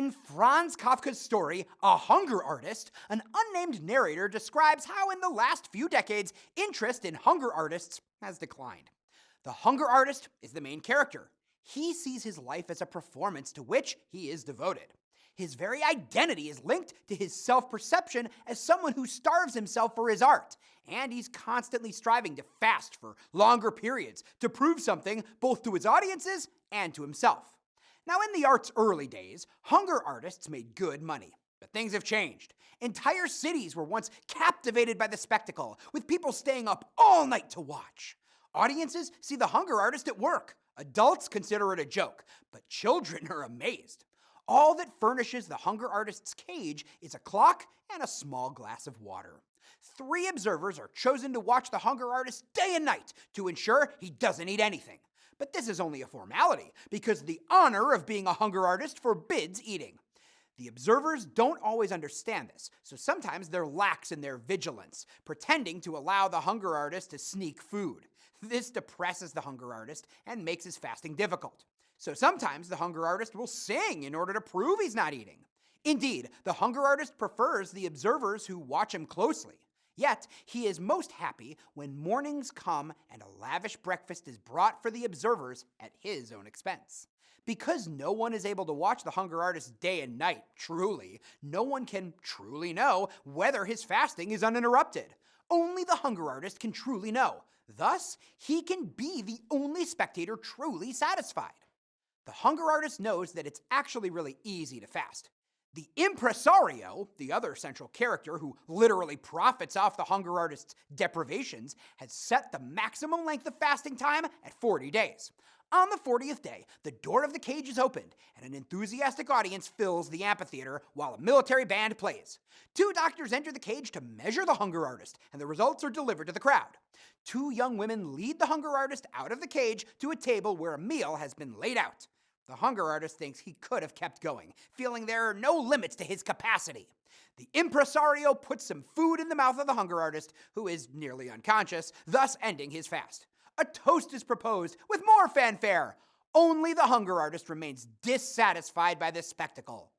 In Franz Kafka's story, A Hunger Artist, an unnamed narrator describes how in the last few decades, interest in hunger artists has declined. The hunger artist is the main character. He sees his life as a performance to which he is devoted. His very identity is linked to his self-perception as someone who starves himself for his art, and he's constantly striving to fast for longer periods to prove something both to his audiences and to himself. Now, in the art's early days, hunger artists made good money, but things have changed. Entire cities were once captivated by the spectacle, with people staying up all night to watch. Audiences see the hunger artist at work. Adults consider it a joke, but children are amazed. All that furnishes the hunger artist's cage is a clock and a small glass of water. 3 observers are chosen to watch the hunger artist day and night to ensure he doesn't eat anything. But this is only a formality, because the honor of being a hunger artist forbids eating. The observers don't always understand this, so sometimes they're lax in their vigilance, pretending to allow the hunger artist to sneak food. This depresses the hunger artist and makes his fasting difficult. So sometimes the hunger artist will sing in order to prove he's not eating. Indeed, the hunger artist prefers the observers who watch him closely. Yet, he is most happy when mornings come and a lavish breakfast is brought for the observers at his own expense. Because no one is able to watch the hunger artist day and night, truly, no one can truly know whether his fasting is uninterrupted. Only the hunger artist can truly know. Thus, he can be the only spectator truly satisfied. The hunger artist knows that it's actually really easy to fast. The impresario, the other central character who literally profits off the hunger artist's deprivations, has set the maximum length of fasting time at 40 days. On the 40th day, the door of the cage is opened, and an enthusiastic audience fills the amphitheater while a military band plays. 2 doctors enter the cage to measure the hunger artist, and the results are delivered to the crowd. 2 young women lead the hunger artist out of the cage to a table where a meal has been laid out. The hunger artist thinks he could have kept going, feeling there are no limits to his capacity. The impresario puts some food in the mouth of the hunger artist, who is nearly unconscious, thus ending his fast. A toast is proposed with more fanfare. Only the hunger artist remains dissatisfied by this spectacle.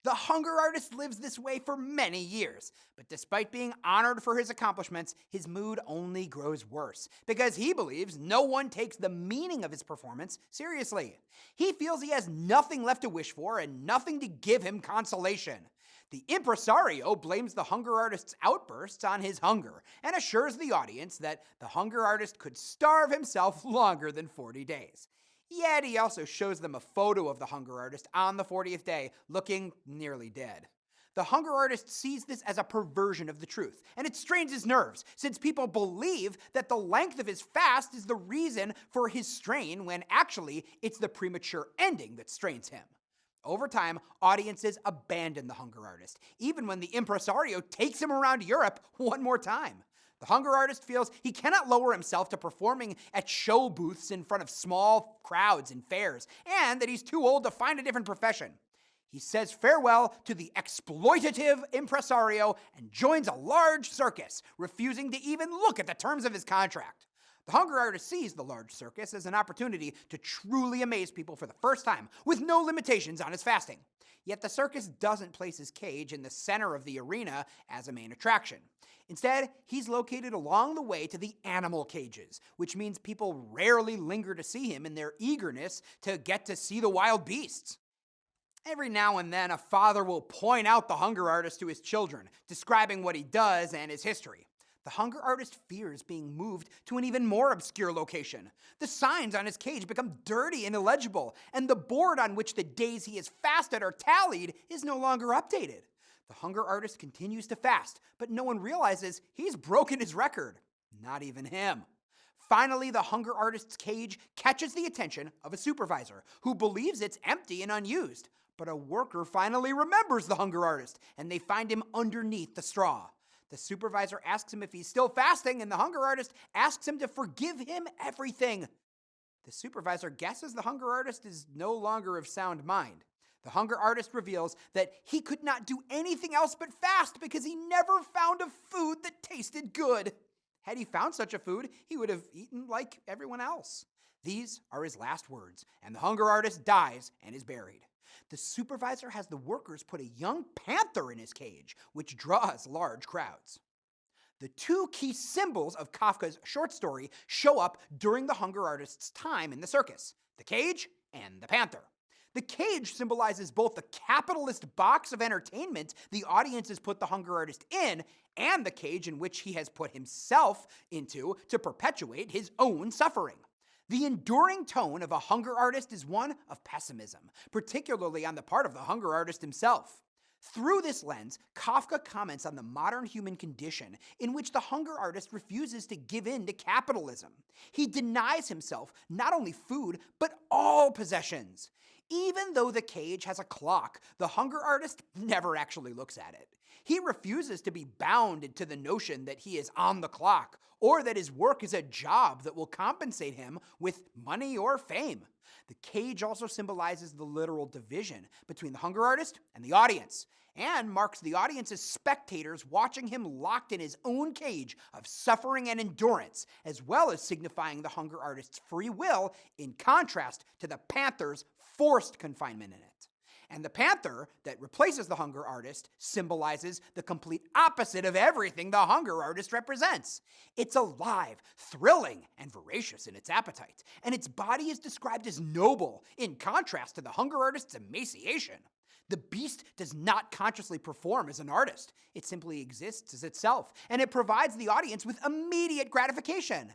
The hunger artist lives this way for many years, but despite being honored for his accomplishments, his mood only grows worse, because he believes no one takes the meaning of his performance seriously. He feels he has nothing left to wish for and nothing to give him consolation. The impresario blames the hunger artist's outbursts on his hunger and assures the audience that the hunger artist could starve himself longer than 40 days. Yet he also shows them a photo of the hunger artist on the 40th day, looking nearly dead. The hunger artist sees this as a perversion of the truth, and it strains his nerves, since people believe that the length of his fast is the reason for his strain, when actually it's the premature ending that strains him. Over time, audiences abandon the hunger artist, even when the impresario takes him around Europe one more time. The hunger artist feels he cannot lower himself to performing at show booths in front of small crowds and fairs, and that he's too old to find a different profession. He says farewell to the exploitative impresario and joins a large circus, refusing to even look at the terms of his contract. The hunger artist sees the large circus as an opportunity to truly amaze people for the first time, with no limitations on his fasting. Yet the circus doesn't place his cage in the center of the arena as a main attraction. Instead, he's located along the way to the animal cages, which means people rarely linger to see him in their eagerness to get to see the wild beasts. Every now and then, a father will point out the hunger artist to his children, describing what he does and his history. The hunger artist fears being moved to an even more obscure location. The signs on his cage become dirty and illegible, and the board on which the days he has fasted are tallied is no longer updated. The hunger artist continues to fast, but no one realizes he's broken his record. Not even him. Finally, the hunger artist's cage catches the attention of a supervisor, who believes it's empty and unused. But a worker finally remembers the hunger artist, and they find him underneath the straw. The supervisor asks him if he's still fasting, and the hunger artist asks him to forgive him everything. The supervisor guesses the hunger artist is no longer of sound mind. The hunger artist reveals that he could not do anything else but fast because he never found a food that tasted good. Had he found such a food, he would have eaten like everyone else. These are his last words, and the hunger artist dies and is buried. The supervisor has the workers put a young panther in his cage, which draws large crowds. The two key symbols of Kafka's short story show up during the hunger artist's time in the circus: the cage and the panther. The cage symbolizes both the capitalist box of entertainment the audience has put the hunger artist in and the cage in which he has put himself into to perpetuate his own suffering. The enduring tone of a hunger artist is one of pessimism, particularly on the part of the hunger artist himself. Through this lens, Kafka comments on the modern human condition in which the hunger artist refuses to give in to capitalism. He denies himself not only food, but all possessions. Even though the cage has a clock, the hunger artist never actually looks at it. He refuses to be bound to the notion that he is on the clock, or that his work is a job that will compensate him with money or fame. The cage also symbolizes the literal division between the hunger artist and the audience, and marks the audience as spectators watching him locked in his own cage of suffering and endurance, as well as signifying the hunger artist's free will in contrast to the panther's forced confinement in it. And the panther that replaces the hunger artist symbolizes the complete opposite of everything the hunger artist represents. It's alive, thrilling, and voracious in its appetite, and its body is described as noble, in contrast to the hunger artist's emaciation. The beast does not consciously perform as an artist. It simply exists as itself, and it provides the audience with immediate gratification.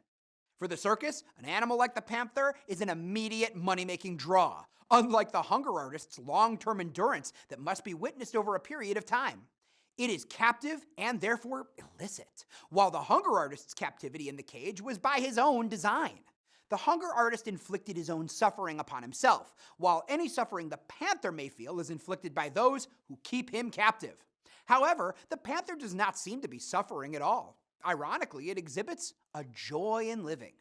For the circus, an animal like the panther is an immediate money-making draw, unlike the hunger artist's long-term endurance that must be witnessed over a period of time. It is captive and therefore illicit, while the hunger artist's captivity in the cage was by his own design. The hunger artist inflicted his own suffering upon himself, while any suffering the panther may feel is inflicted by those who keep him captive. However, the panther does not seem to be suffering at all. Ironically, it exhibits a joy in living.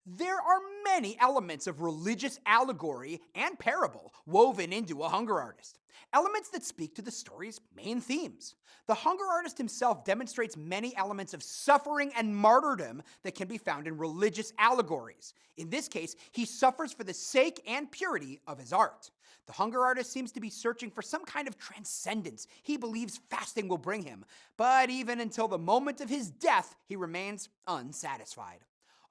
There are many elements of religious allegory and parable woven into a hunger artist, elements that speak to the story's main themes. The hunger artist himself demonstrates many elements of suffering and martyrdom that can be found in religious allegories. In this case, he suffers for the sake and purity of his art. The hunger artist seems to be searching for some kind of transcendence he believes fasting will bring him, but even until the moment of his death, he remains unsatisfied.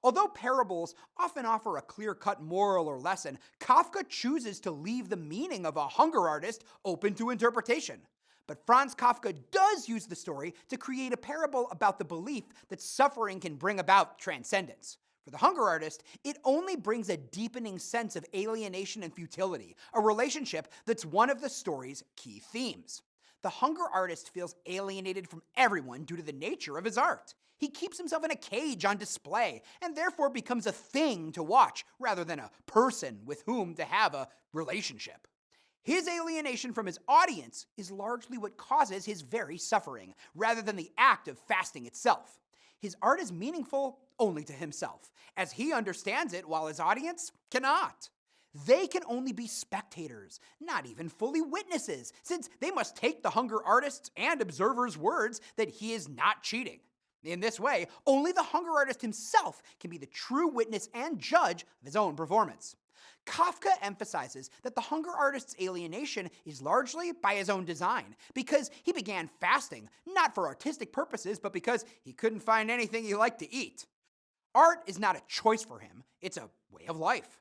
Although parables often offer a clear-cut moral or lesson, Kafka chooses to leave the meaning of a hunger artist open to interpretation. But Franz Kafka does use the story to create a parable about the belief that suffering can bring about transcendence. For the hunger artist, it only brings a deepening sense of alienation and futility, a relationship that's one of the story's key themes. The hunger artist feels alienated from everyone due to the nature of his art. He keeps himself in a cage on display and therefore becomes a thing to watch rather than a person with whom to have a relationship. His alienation from his audience is largely what causes his very suffering, rather than the act of fasting itself. His art is meaningful only to himself, as he understands it while his audience cannot. They can only be spectators, not even fully witnesses, since they must take the hunger artist's and observers' words that he is not cheating. In this way, only the hunger artist himself can be the true witness and judge of his own performance. Kafka emphasizes that the hunger artist's alienation is largely by his own design, because he began fasting not for artistic purposes, but because he couldn't find anything he liked to eat. Art is not a choice for him, it's a way of life.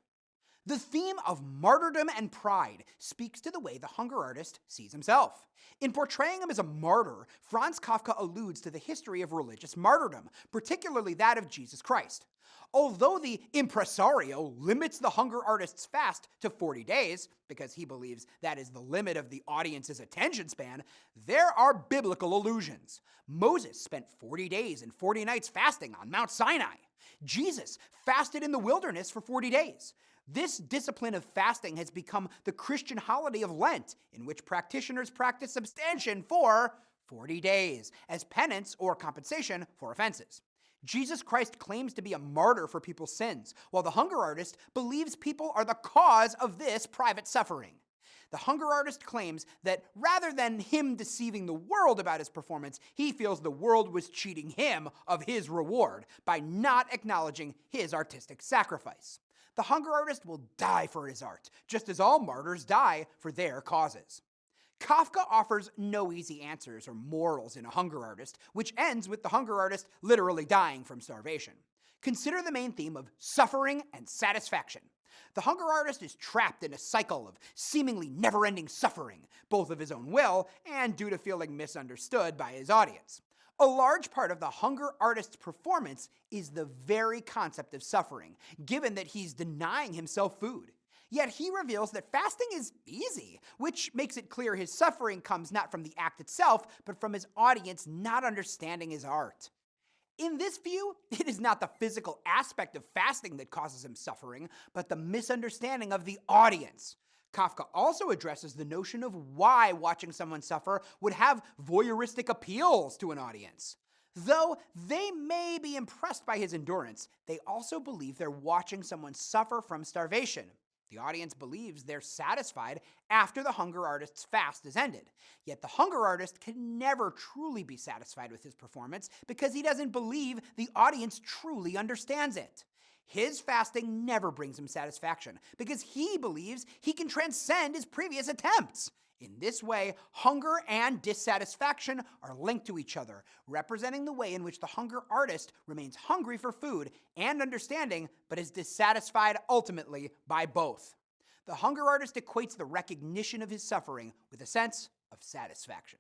The theme of martyrdom and pride speaks to the way the hunger artist sees himself. In portraying him as a martyr, Franz Kafka alludes to the history of religious martyrdom, particularly that of Jesus Christ. Although the impresario limits the hunger artist's fast to 40 days, because he believes that is the limit of the audience's attention span, there are biblical allusions. Moses spent 40 days and 40 nights fasting on Mount Sinai. Jesus fasted in the wilderness for 40 days. This discipline of fasting has become the Christian holiday of Lent, in which practitioners practice abstention for 40 days as penance or compensation for offenses. Jesus Christ claims to be a martyr for people's sins, while the hunger artist believes people are the cause of this private suffering. The hunger artist claims that rather than him deceiving the world about his performance, he feels the world was cheating him of his reward by not acknowledging his artistic sacrifice. The hunger artist will die for his art, just as all martyrs die for their causes. Kafka offers no easy answers or morals in A Hunger Artist, which ends with the hunger artist literally dying from starvation. Consider the main theme of suffering and satisfaction. The hunger artist is trapped in a cycle of seemingly never-ending suffering, both of his own will and due to feeling misunderstood by his audience. A large part of the hunger artist's performance is the very concept of suffering, given that he's denying himself food. Yet he reveals that fasting is easy, which makes it clear his suffering comes not from the act itself, but from his audience not understanding his art. In this view, it is not the physical aspect of fasting that causes him suffering, but the misunderstanding of the audience. Kafka also addresses the notion of why watching someone suffer would have voyeuristic appeals to an audience. Though they may be impressed by his endurance, they also believe they're watching someone suffer from starvation. The audience believes they're satisfied after the hunger artist's fast is ended. Yet the hunger artist can never truly be satisfied with his performance because he doesn't believe the audience truly understands it. His fasting never brings him satisfaction because he believes he can transcend his previous attempts. In this way, hunger and dissatisfaction are linked to each other, representing the way in which the hunger artist remains hungry for food and understanding, but is dissatisfied ultimately by both. The hunger artist equates the recognition of his suffering with a sense of satisfaction.